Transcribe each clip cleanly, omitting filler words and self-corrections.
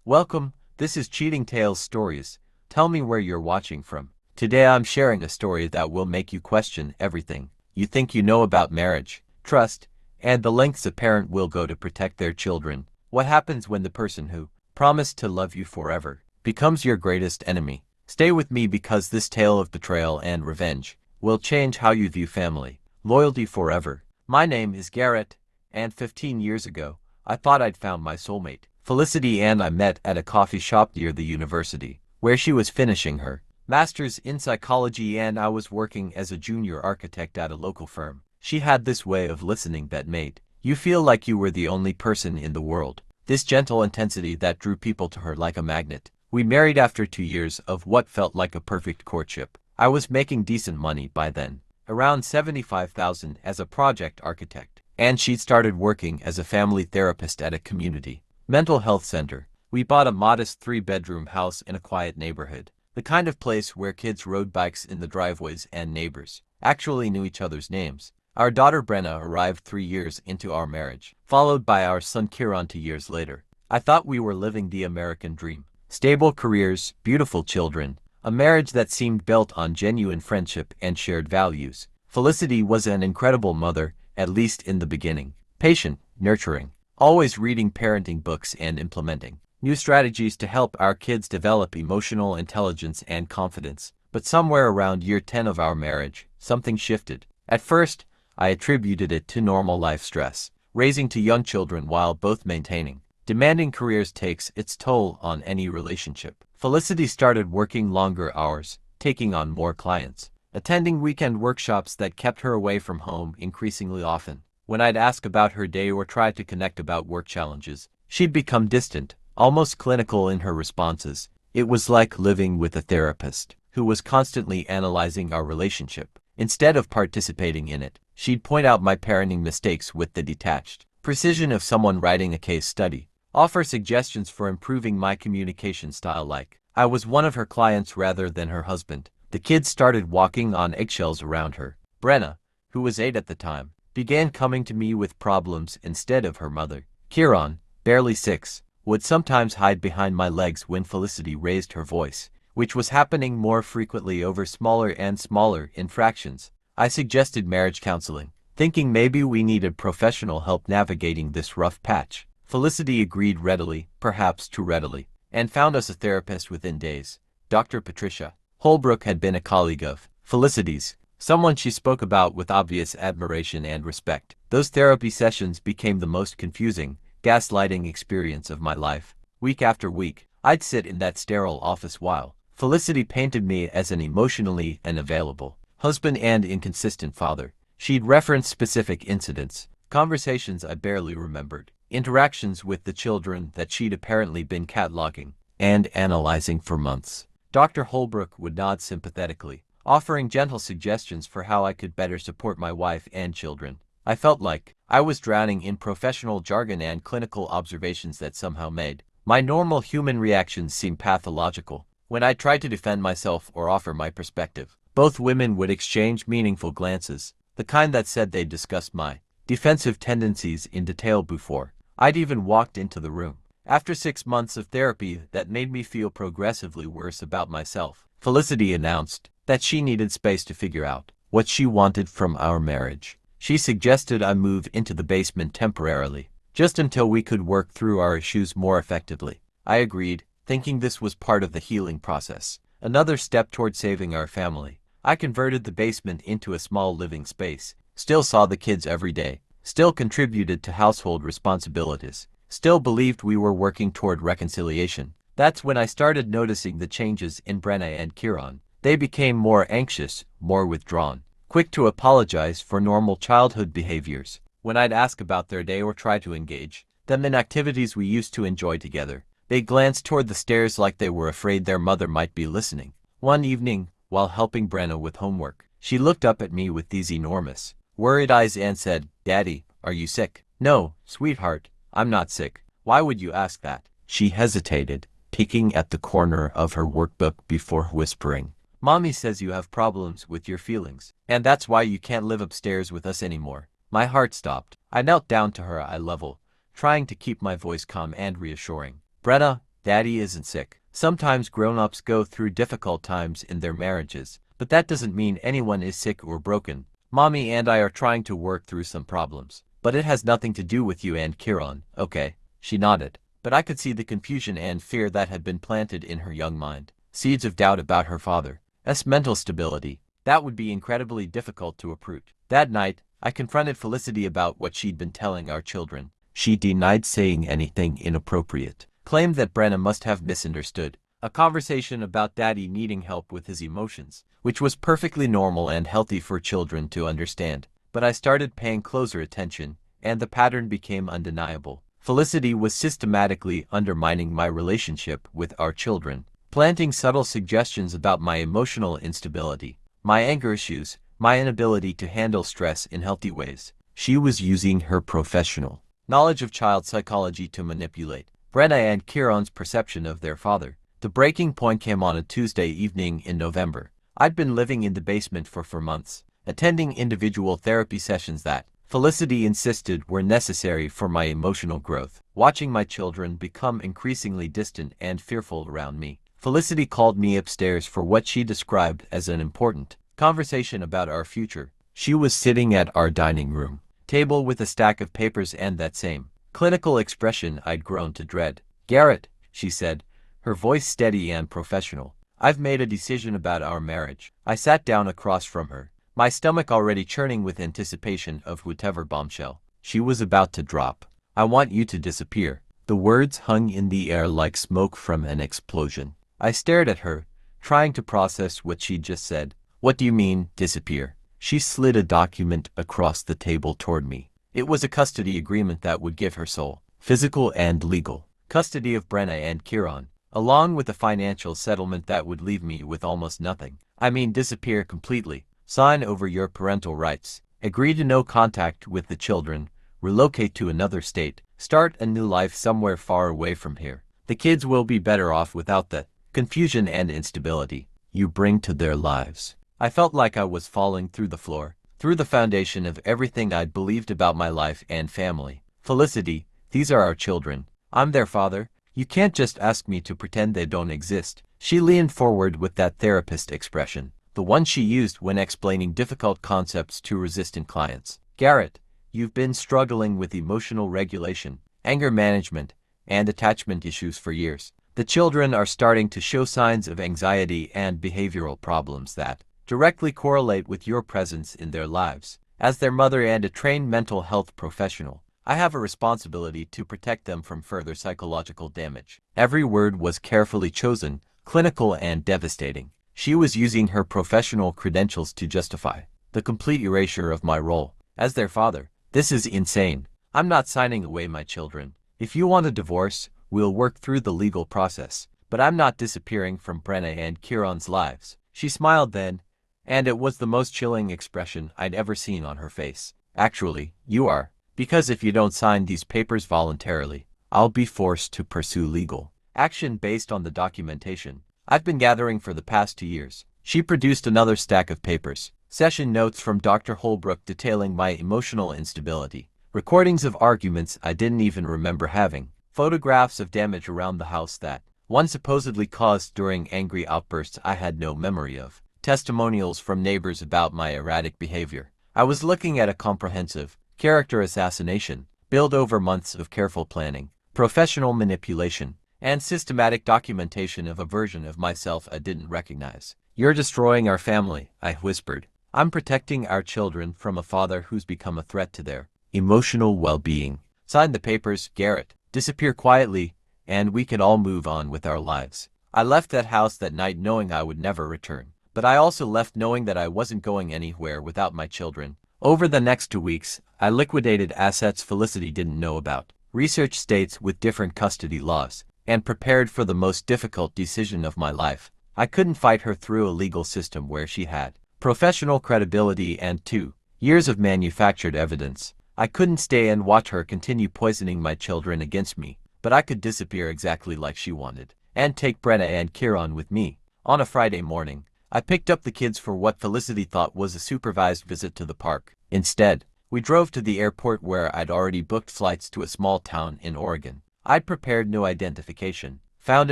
Welcome, this is Cheating Tales Stories. Tell me where you're watching from. Today I'm sharing a story that will make you question everything you think you know about marriage, trust, and the lengths a parent will go to protect their children. What happens when the person who promised to love you forever becomes your greatest enemy? Stay with me because this tale of betrayal and revenge will change how you view family, loyalty forever. My name is Garrett, and 15 years ago, I thought I'd found my soulmate. Felicity and I met at a coffee shop near the university, where she was finishing her master's in psychology and I was working as a junior architect at a local firm. She had this way of listening that made you feel like you were the only person in the world. This gentle intensity that drew people to her like a magnet. We married after 2 years of what felt like a perfect courtship. I was making decent money by then, around $75,000 as a project architect, and she'd started working as a family therapist at a community mental health center. We bought a modest 3-bedroom house in a quiet neighborhood, the kind of place where kids rode bikes in the driveways and neighbors actually knew each other's names. Our daughter Brenna arrived 3 years into our marriage, followed by our son Kieran 2 years later. I thought we were living the American dream. Stable careers, beautiful children, a marriage that seemed built on genuine friendship and shared values. Felicity was an incredible mother, at least in the beginning. Patient, nurturing, always reading parenting books and implementing new strategies to help our kids develop emotional intelligence and confidence. But somewhere around year 10 of our marriage, something shifted. At first, I attributed it to normal life stress. Raising 2 young children while both maintaining demanding careers takes its toll on any relationship. Felicity started working longer hours, taking on more clients, attending weekend workshops that kept her away from home increasingly often. When I'd ask about her day or try to connect about work challenges, she'd become distant, almost clinical in her responses. It was like living with a therapist who was constantly analyzing our relationship. Instead of participating in it, she'd point out my parenting mistakes with the detached precision of someone writing a case study, offer suggestions for improving my communication style like I was one of her clients rather than her husband. The kids started walking on eggshells around her. Brenna, who was 8 at the time, began coming to me with problems instead of her mother. Kieran, barely 6, would sometimes hide behind my legs when Felicity raised her voice, which was happening more frequently over smaller and smaller infractions. I suggested marriage counseling, thinking maybe we needed professional help navigating this rough patch. Felicity agreed readily, perhaps too readily, and found us a therapist within days. Dr. Patricia Holbrook had been a colleague of Felicity's, someone she spoke about with obvious admiration and respect. Those therapy sessions became the most confusing, gaslighting experience of my life. Week after week, I'd sit in that sterile office while Felicity painted me as an emotionally unavailable husband and inconsistent father. She'd reference specific incidents, conversations I barely remembered, interactions with the children that she'd apparently been cataloging and analyzing for months. Dr. Holbrook would nod sympathetically, offering gentle suggestions for how I could better support my wife and children. I felt like I was drowning in professional jargon and clinical observations that somehow made my normal human reactions seem pathological. When I tried to defend myself or offer my perspective, both women would exchange meaningful glances, the kind that said they'd discussed my defensive tendencies in detail before I'd even walked into the room. After 6 months of therapy that made me feel progressively worse about myself, Felicity announced that she needed space to figure out what she wanted from our marriage. She suggested I move into the basement temporarily, just until we could work through our issues more effectively. I agreed, thinking this was part of the healing process, another step toward saving our family. I converted the basement into a small living space, still saw the kids every day, still contributed to household responsibilities, still believed we were working toward reconciliation. That's when I started noticing the changes in Brenna and Kieran. They became more anxious, more withdrawn, quick to apologize for normal childhood behaviors. When I'd ask about their day or try to engage them in activities we used to enjoy together, they glanced toward the stairs like they were afraid their mother might be listening. One evening, while helping Brenna with homework, she looked up at me with these enormous, worried eyes and said, "Daddy, are you sick?" "No, sweetheart, I'm not sick. Why would you ask that?" She hesitated, picking at the corner of her workbook before whispering, "Mommy says you have problems with your feelings, and that's why you can't live upstairs with us anymore." My heart stopped. I knelt down to her eye level, trying to keep my voice calm and reassuring. "Brenna, Daddy isn't sick. Sometimes grown-ups go through difficult times in their marriages, but that doesn't mean anyone is sick or broken. Mommy and I are trying to work through some problems, but it has nothing to do with you and Kieran, okay? She nodded, but I could see the confusion and fear that had been planted in her young mind. Seeds of doubt about her father's mental stability. That would be incredibly difficult to uproot. That night, I confronted Felicity about what she'd been telling our children. She denied saying anything inappropriate, claimed that Brenna must have misunderstood. A conversation about Daddy needing help with his emotions, which was perfectly normal and healthy for children to understand. But I started paying closer attention, and the pattern became undeniable. Felicity was systematically undermining my relationship with our children, planting subtle suggestions about my emotional instability, my anger issues, my inability to handle stress in healthy ways. She was using her professional knowledge of child psychology to manipulate Brenna and Kieran's perception of their father. The breaking point came on a Tuesday evening in November. I'd been living in the basement for 4 months, attending individual therapy sessions that Felicity insisted were necessary for my emotional growth. Watching my children become increasingly distant and fearful around me, Felicity called me upstairs for what she described as an important conversation about our future. She was sitting at our dining room table with a stack of papers and that same clinical expression I'd grown to dread. "Garrett," she said, her voice steady and professional, "I've made a decision about our marriage." I sat down across from her, my stomach already churning with anticipation of whatever bombshell she was about to drop. "I want you to disappear." The words hung in the air like smoke from an explosion. I stared at her, trying to process what she'd just said. "What do you mean, disappear?" She slid a document across the table toward me. It was a custody agreement that would give her sole, physical and legal, custody of Brenna and Kieran, along with a financial settlement that would leave me with almost nothing. "I mean disappear completely. Sign over your parental rights. Agree to no contact with the children. Relocate to another state. Start a new life somewhere far away from here. The kids will be better off without the confusion and instability you bring to their lives." I felt like I was falling through the floor, through the foundation of everything I'd believed about my life and family. "Felicity, these are our children. I'm their father. You can't just ask me to pretend they don't exist." She leaned forward with that therapist expression, the one she used when explaining difficult concepts to resistant clients. "Garrett, you've been struggling with emotional regulation, anger management, and attachment issues for years. The children are starting to show signs of anxiety and behavioral problems that directly correlate with your presence in their lives. As their mother and a trained mental health professional, I have a responsibility to protect them from further psychological damage." Every word was carefully chosen, clinical and devastating. She was using her professional credentials to justify the complete erasure of my role as their father. "This is insane. I'm not signing away my children. If you want a divorce, we'll work through the legal process, but I'm not disappearing from Brenna and Kieran's lives." She smiled then, and it was the most chilling expression I'd ever seen on her face. "Actually, you are. Because if you don't sign these papers voluntarily, I'll be forced to pursue legal action based on the documentation I've been gathering for the past 2 years." She produced another stack of papers, session notes from Dr. Holbrook detailing my emotional instability, recordings of arguments I didn't even remember having, photographs of damage around the house that one supposedly caused during angry outbursts I had no memory of, testimonials from neighbors about my erratic behavior. I was looking at a comprehensive character assassination, built over months of careful planning, professional manipulation, and systematic documentation of a version of myself I didn't recognize. "You're destroying our family," I whispered. "I'm protecting our children from a father who's become a threat to their emotional well-being. Sign the papers, Garrett. Disappear quietly, and we can all move on with our lives." I left that house that night knowing I would never return. But I also left knowing that I wasn't going anywhere without my children. Over the next 2 weeks, I liquidated assets Felicity didn't know about, researched states with different custody laws, and prepared for the most difficult decision of my life. I couldn't fight her through a legal system where she had professional credibility and 2 years of manufactured evidence. I couldn't stay and watch her continue poisoning my children against me, but I could disappear exactly like she wanted, and take Brenna and Kieran with me. On a Friday morning, I picked up the kids for what Felicity thought was a supervised visit to the park. Instead, we drove to the airport where I'd already booked flights to a small town in Oregon. I'd prepared no identification, found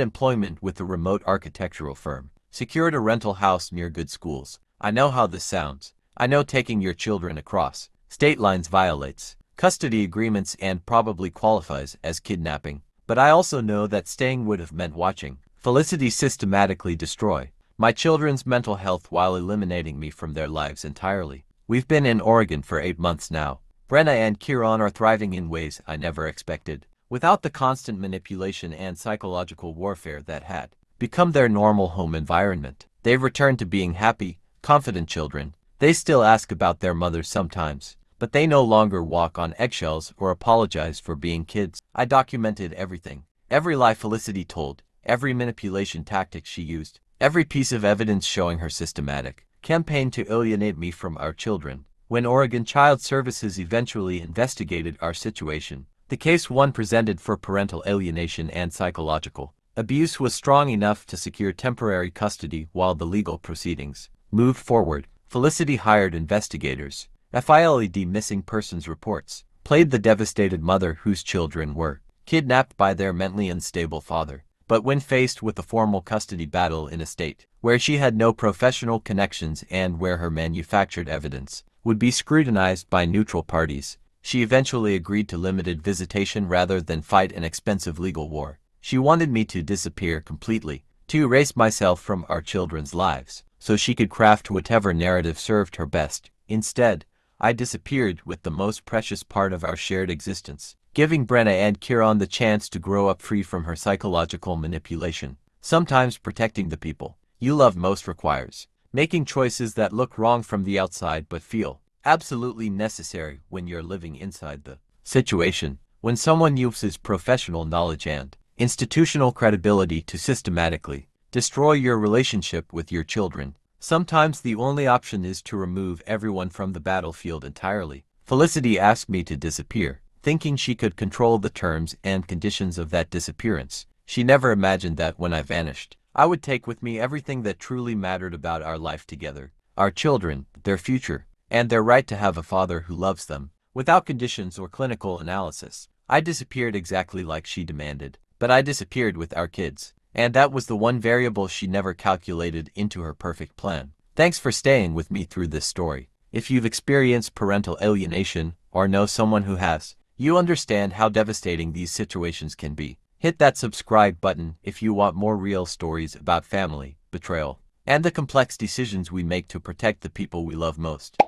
employment with a remote architectural firm, secured a rental house near good schools. I know how this sounds. I know taking your children across state lines violates custody agreements and probably qualifies as kidnapping. But I also know that staying would have meant watching Felicity systematically destroy my children's mental health while eliminating me from their lives entirely. We've been in Oregon for 8 months now. Brenna and Kieran are thriving in ways I never expected, without the constant manipulation and psychological warfare that had become their normal home environment. They've returned to being happy, confident children. They still ask about their mothers sometimes, but they no longer walk on eggshells or apologize for being kids. I documented everything. Every lie Felicity told, every manipulation tactic she used, every piece of evidence showing her systematic campaign to alienate me from our children. When Oregon Child Services eventually investigated our situation, the case one presented for parental alienation and psychological abuse was strong enough to secure temporary custody while the legal proceedings moved forward. Felicity hired investigators, filed missing persons reports, played the devastated mother whose children were kidnapped by their mentally unstable father. But when faced with a formal custody battle in a state where she had no professional connections and where her manufactured evidence would be scrutinized by neutral parties, she eventually agreed to limited visitation rather than fight an expensive legal war. She wanted me to disappear completely, to erase myself from our children's lives, so she could craft whatever narrative served her best. Instead, I disappeared with the most precious part of our shared existence, giving Brenna and Kieran the chance to grow up free from her psychological manipulation. Sometimes protecting the people you love most requires making choices that look wrong from the outside but feel absolutely necessary when you're living inside the situation. When someone uses professional knowledge and institutional credibility to systematically destroy your relationship with your children, sometimes the only option is to remove everyone from the battlefield entirely. Felicity asked me to disappear, thinking she could control the terms and conditions of that disappearance. She never imagined that when I vanished, I would take with me everything that truly mattered about our life together: our children, their future, and their right to have a father who loves them, without conditions or clinical analysis. I disappeared exactly like she demanded, but I disappeared with our kids, and that was the one variable she never calculated into her perfect plan. Thanks for staying with me through this story. If you've experienced parental alienation or know someone who has, you understand how devastating these situations can be. Hit that subscribe button if you want more real stories about family, betrayal, and the complex decisions we make to protect the people we love most.